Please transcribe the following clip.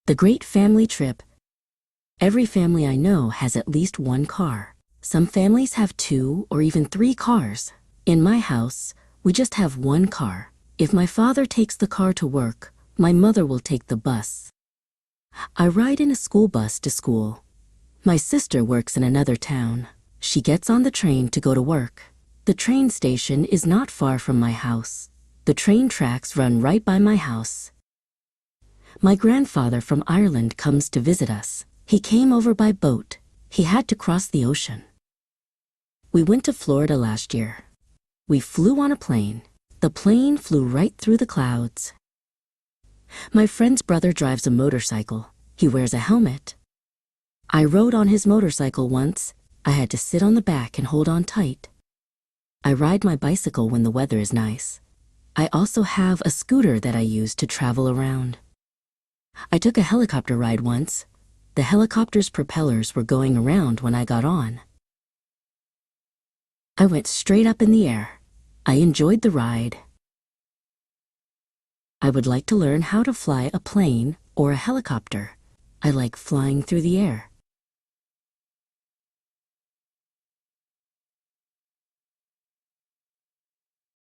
The great family trip. Every family I know has at least one car. Some families have 2 or even 3 cars. In my house, we just have one car. If my father takes the car to work, my mother will take the bus. I ride in a school bus to school. My sister works in another town. She gets on the train to go to work. The train station is not far from my house. The train tracks run right by my house. My grandfather from Ireland comes to visit us. He came over by boat. He had to cross the ocean. We went to Florida last year. We flew on a plane. The plane flew right through the clouds. My friend's brother drives a motorcycle. He wears a helmet. I rode on his motorcycle once. I had to sit on the back and hold on tight. I ride my bicycle when the weather is nice. I also have a scooter that I use to travel around. I took a helicopter ride once. The helicopter's propellers were going around when I got on. I went straight up in the air. I enjoyed the ride. I would like to learn how to fly a plane or a helicopter. I like flying through the air.